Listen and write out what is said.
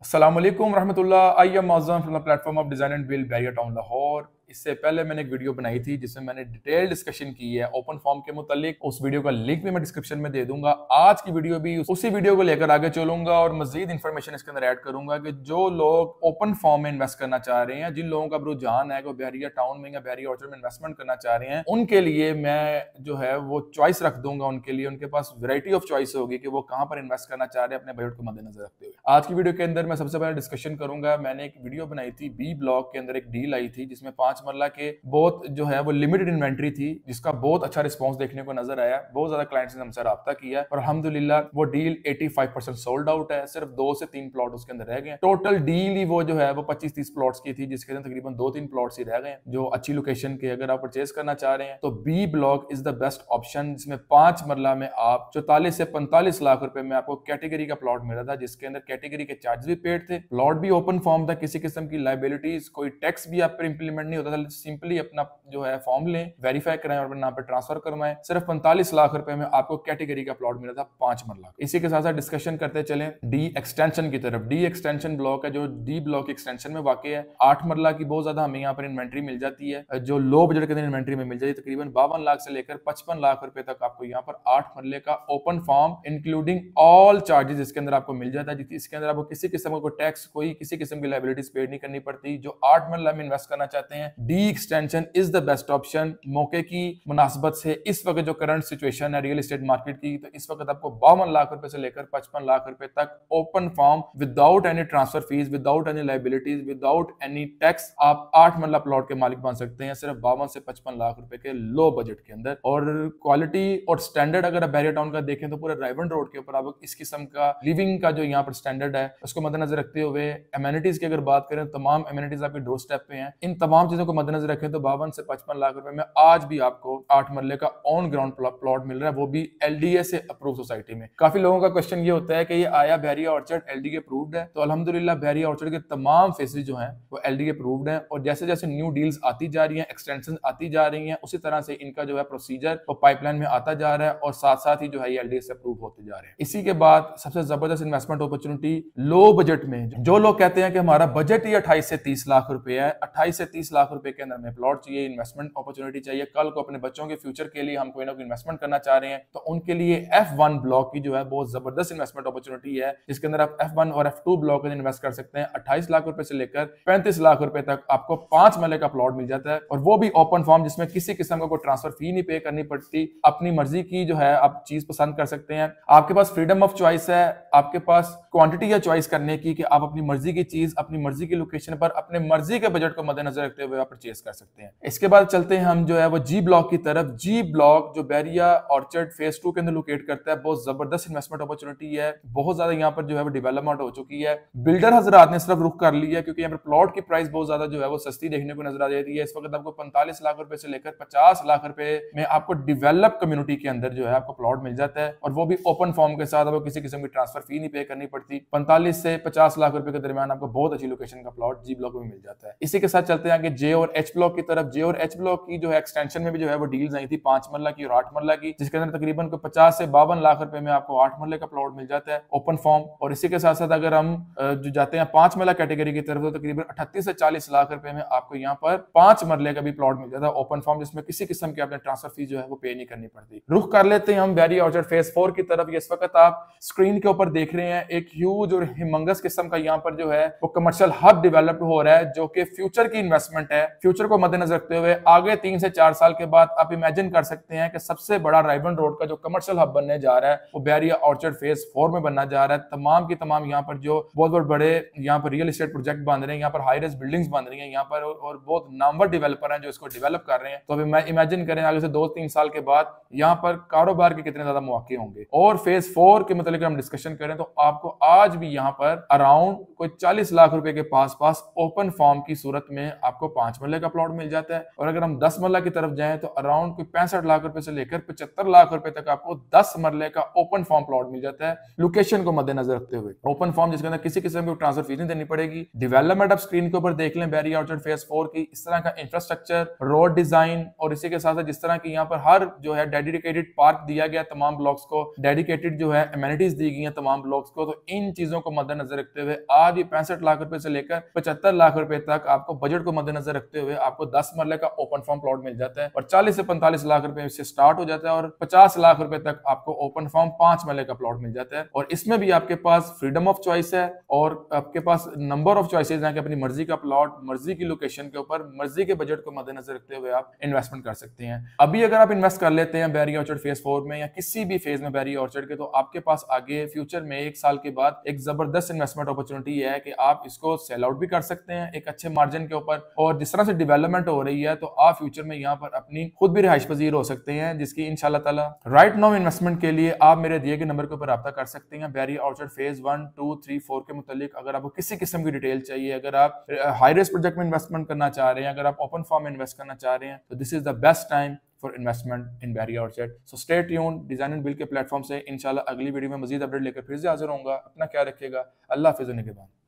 अस्सलाम वालेकुम रहमतुल्लाह। I am Mauzam from the platform of design and build barrier town Lahore. इससे पहले मैंने एक वीडियो बनाई थी जिसमें मैंने डिटेल डिस्कशन की है ओपन फॉर्म के मुतालिक। उस वीडियो का लिंक भी मैं डिस्क्रिप्शन में दे दूंगा। आज की वीडियो भी उसी वीडियो को लेकर आगे चलूंगा और मजीद इंफॉर्मेशन इसके अंदर ऐड करूंगा कि जो लोग ओपन फॉर्म में इन्वेस्ट करना चाह रहे हैं, जिन लोगों का रुझान है कि बैरियर टाउन में या बैरियर ऑर्चर्ड में इन्वेस्टमेंट करना चाह रहे हैं, उनके लिए मैं जो है वो चॉइस रख दूंगा। उनके लिए उनके पास वैरायटी ऑफ चॉइस होगी कि वो कहां पर इन्वेस्ट करना चाह रहे हैं अपने बजट को मद्देनजर रखते हुए। आज की वीडियो के अंदर मैं सबसे पहले डिस्कशन करूंगा। मैंने एक वीडियो बनाई थी, बी ब्लॉक के अंदर एक डील आई थी जिसमें 5 मरला के बहुत जो है वो लिमिटेड इन्वेंट्री थी, जिसका बहुत अच्छा रिस्पांस देखने को नजर आया। बहुत ज्यादा क्लाइंट्स ने हमसे राब्ता किया और अल्हम्दुलिल्लाह वो डील 85% सोल्ड आउट है। सिर्फ 2 से 3 प्लॉट उसके अंदर रह गए। टोटल डील ही वो जो है वो 25-30 प्लॉट्स की थी, जिसके अंदर तकरीबन 2-3 प्लॉट्स ही रह गए जो अच्छी लोकेशन के। अगर आप परचेज करना चाह रहे हैं तो B block is the best option, जिसमें 5 मरला में आप 44 से 45 लाख रुपए में आपको कैटेगरी का प्लॉट मिला था, जिसके अंदर कैटेगरी के चार्ज भी पेड थे, प्लॉट भी ओपन फॉर्म था, किसी किस्म की लाइबिलिटीज कोई टैक्स भी आप पर इंप्लीमेंट नहीं होता था। सिंपली अपना जो है फॉर्म लें, वेरीफाई कराएं और नाम पे ट्रांसफर करवाएं। सिर्फ 45 लाख रुपए में आपको कैटेगरी का प्लॉट मिला था 5 मरला। इसी के साथ साथ डिस्कशन करते चलें डी एक्सटेंशन की तरफ। डी एक्सटेंशन ब्लॉक है जो डी ब्लॉक एक्सटेंशन में वाकई है। 8 मरला की बहुत ज्यादा हमें यहाँ पर इन्वेंट्री मिल जाती है, जो लो बजट के अंदर इन्वेंट्री में मिल जाती है। तकरीबन 52 लाख से लेकर 55 लाख रुपए तक आपको यहाँ पर 8 मरले का open form including all charges इसके अंदर आपको मिल जाता है। इसके अंदर आपको किसी किस्म का टैक्स, कोई किसी किस्म की लाइबिलिटीज पेड नहीं करनी पड़ती। जो 8 मरला में इन्वेस्ट करना चाहते हैं, D extension is the best option. मौके की मुनासबत से इस वक्त जो करंट सिचुएशन है रियल एस्टेट मार्केट की, तो इस वक्त आपको 52 लाख रुपए से लेकर 55 लाख रुपए तक open form without any transfer fees, without any liabilities, without any tax आप 8 मरला प्लॉट के मालिक बन सकते हैं सिर्फ 52 से 55 लाख रुपए के लो बजट के अंदर। और क्वालिटी और स्टैंडर्ड अगर आप बैरियर टाउन का देखें तो पूरे रायवन रोड के ऊपर आप इस किस्म का लिविंग का जो यहाँ पर स्टैंडर्ड है उसको मद्देनजर रखते हुए एमेनिटीज की अगर बात करें, तमाम एमेनिटीज आपके डोर स्टेप पे हैं। इन तमाम चीजों को मद्देनजर रखें तो 52 से 55 लाख रुपए में आज भी आपको 8 मरले का ऑन ग्राउंड प्लॉट मिल रहा है, वो भी एलडीए से अप्रूव सोसाइटी में। काफी लोगों का क्वेश्चन ये होता है कि ये आया बैरियर ऑर्चर्ड एलडीए अप्रूव्ड है? तो अल्हम्दुलिल्लाह बैरियर ऑर्चर्ड के तमाम फेसेस जो हैं वो एलडीए अप्रूव्ड हैं और जैसे जैसे न्यू डील्स आती जा रही हैं, एक्सटेंशन आती जा रही हैं, उसी तरह से इनका जो है प्रोसीजर वो पाइपलाइन में आता जा रहा है और साथ साथ ही जो है ये एलडीए से अप्रूव होते जा रहे हैं। इसी के बाद सबसे जबरदस्त इन्वेस्टमेंट अपॉर्चुनिटी लो बजट में, जो लोग कहते हैं कि हमारा बजट ही 28 से 30 लाख रुपए है, 28 से 30 लाख रुपए के अंदर में प्लॉट चाहिए, इन्वेस्टमेंट अपॉर्चुनिटी चाहिए, कल को अपने बच्चों के फ्यूचर के लिए हम कोई ना कोई इन्वेस्टमेंट करना चाह रहे हैं, तो उनके लिए F1 ब्लॉक की जो है बहुत जबरदस्त इन्वेस्टमेंट अपॉर्चुनिटी है, जिसके अंदर आप F1 और F2 ब्लॉक में इन्वेस्ट कर सकते हैं। 28 लाख रुपए से लेकर 35 लाख रुपए तक आपको 5 मरले का प्लॉट मिल जाता है और वो भी ओपन फॉर्म, जिसमें किसी किस्म का कोई ट्रांसफर फी नहीं पे करनी पड़ती। अपनी मर्जी की जो है आप चीज पसंद कर सकते हैं, आपके पास फ्रीडम ऑफ चॉइस है, आपके पास क्वांटिटी है चॉइस करने की कि आप अपनी मर्जी की चीज अपनी मर्जी की लोकेशन पर अपने मर्जी के बजट को मद्देनजर रखते हुए आप परचेज कर सकते हैं। इसके बाद चलते हैं हम जो है वो जी ब्लॉक की तरफ। जी ब्लॉक जो बैरिया ऑर्चर्ड फेज 2 के अंदर लोकेट करता है, बहुत जबरदस्त इन्वेस्टमेंट अपॉर्चुनिटी है। बहुत ज्यादा यहाँ पर जो है वो डेवलपमेंट हो चुकी है। बिल्डर हजरात ने सिर्फ रुख कर लिया क्योंकि यहाँ पर प्लॉट की प्राइस बहुत ज्यादा जो है वो सस्ती देखने को नजर आ जाती है। इस वक्त आपको 45 लाख रुपए से लेकर 50 लाख रुपए में आपको डेवलप कम्युनिटी के अंदर जो है आपको प्लॉट मिल जाता है और वो भी ओपन फॉर्म के साथ। आपको किसी किस्म की ट्रांसफर फी नहीं पे करनी पड़ती। 45 से 50 लाख रुपए के दरमियान आपको बहुत अच्छी लोकेशन का प्लॉट जी ब्लॉक में मिल जाता है। इसी के साथ चलते हैं आगे जे और एच ब्लॉक की तरफ। जे और एच ब्लॉक की जो है एक्सटेंशन में भी जो है वो डील्स आई थी 5 मरला की और 8 मरला की, जिसके अंदर तकरीबन 50 से 52 लाख रुपए में आपको 8 मरले का प्लॉट मिल जाता है ओपन फॉर्म। और इसी के साथ साथ अगर हम जो जाते हैं 5 मरला कैटेगरी की तरफ, तो तकरीबन 38 से 40 लाख रुपए में आपको यहाँ पर 5 मरले का भी प्लॉट मिल जाता है ओपन फॉर्म, जिसमें किसी किस्म की आपने ट्रांसफर फीस जो है वो पे नहीं करनी पड़ती। रुख कर लेते हैं हम बैरियर ऑर्चर्ड फेज 4 की तरफ। इस वक्त आप स्क्रीन के ऊपर देख रहे हैं एक ह्यूज और हिमंगस किस्म का यहाँ पर जो है वो कमर्शियल हब डेवलप हो रहा है, जो कि फ्यूचर की इन्वेस्टमेंट है। फ्यूचर को मद्देनजर रखते हुए आगे 3 से 4 साल के बाद आप इमेजिन कर सकते हैं कि सबसे बड़ा रायवन रोड का जो कमर्शियल हब बनने जा रहा है वो बैरियर ऑर्चर्ड फेज 4 में बनना जा रहा है। तमाम की तमाम यहाँ पर जो बहुत बड़े यहाँ पर रियल एस्टेट प्रोजेक्ट बन रहे हैं, यहाँ पर हाई राइज बिल्डिंग्स बन रही हैं यहाँ पर, और बहुत नामवर डेवलपर हैं जो इसको डेवलप कर रहे हैं। तो अभी मैं इमेजिन करें आगे से 2-3 साल के बाद यहाँ पर कारोबार के कितने ज्यादा मौके होंगे। और फेज 4 के मतलब हम डिस्कशन करें तो आपको आज भी यहाँ पर अराउंड कोई 40 लाख रुपए के पास ओपन फॉर्म की सूरत में आपको 5 मरले का प्लॉट मिल जाता है। और अगर हम 10 मरला की तरफ जाएं तो अराउंड कोई 65 लाख रुपए से लेकर 75 लाख रुपए तक आपको 10 मरले का ओपन फॉर्म प्लॉट मिल जाता है, लोकेशन को मद्देनजर रखते हुए। ओपन फॉर्म जिसके अंदर किसी किस्म की ट्रांसफर फीस नहीं देनी पड़ेगी। डेवलपमेंट आप स्क्रीन के ऊपर देख लें बैरियर ऑर्चर्ड फेज 4 की, इस तरह का इंफ्रास्ट्रक्चर, रोड डिजाइन और इसी के साथ साथ जिस तरह की यहाँ पर हर जो है डेडिकेटेड पार्क दिया गया तमाम ब्लॉक्स को, डेडिकेटेड जो है एमेनिटीज दी गई हैं तमाम ब्लॉक्स को, तो इन चीजों को मद्देनजर रखते हुए आज बाद ही 65 लाख रुपए से लेकर 75 लाख रुपए तक आपको बजट को मद्देनजर रखते हुए आपको 10 मरले का ओपन फार्म प्लॉट मिल जाता है और 40 से 45 लाख रुपए से स्टार्ट हो जाता है और 50 लाख रुपए तक आपको ओपन फार्म 5 मरले का प्लॉट मिल जाता है। और इसमें भी आपके पास फ्रीडम ऑफ चॉइस है और आपके पास नंबर ऑफ चॉइसेस हैं कि अपनी मर्जी का प्लॉट, मर्जी की लोकेशन के ऊपर, मर्जी के बजट को मद्देनजर रखते हुए आप इन्वेस्टमेंट कर सकते हैं। अभी अगर आप इन्वेस्ट कर लेते हैं बैरी ऑर्चर्ड फेज 4 में या किसी भी फेज में बैरी ऑर्चर्ड के, तो आपके पास आगे फ्यूचर में 1 साल के बाद एक जबरदस्त इन्वेस्टमेंट अपॉर्चुनिटी है कि आप इसको सेल आउट भी कर सकते हैं एक अच्छे मार्जिन के ऊपर। और जिस तरह से डेवलपमेंट हो रही है तो आप फ्यूचर में यहाँ पर अपनी खुद भी रिहाइश पजीर हो सकते हैं, जिसकी इंशाल्लाह ताला राइट नाउ इन्वेस्टमेंट के लिए आप मेरे दिए गए नंबर के ऊपर राब्ता कर सकते हैं। बैरी ऑर्चर्ड फेज 1, 2, 3, 4 के मुतालिक अगर आपको किसी किस्म की डिटेल चाहिए, अगर आप हाई रिस्क प्रोजेक्ट में इन्वेस्टमेंट करना चाह रहे हैं, अगर आप ओपन फार्म में इन्वेस्ट करना चाह रहे हैं, तो this is the best time for investment in Berry Orchard. So stay tuned. Design and build के प्लेटफॉर्म से इंशाल्लाह अगली वीडियो में मजीद अपडेट लेकर फिर से हाजिर होऊंगा। अपना ख्याल रखिएगा। अल्लाह हाफिज़।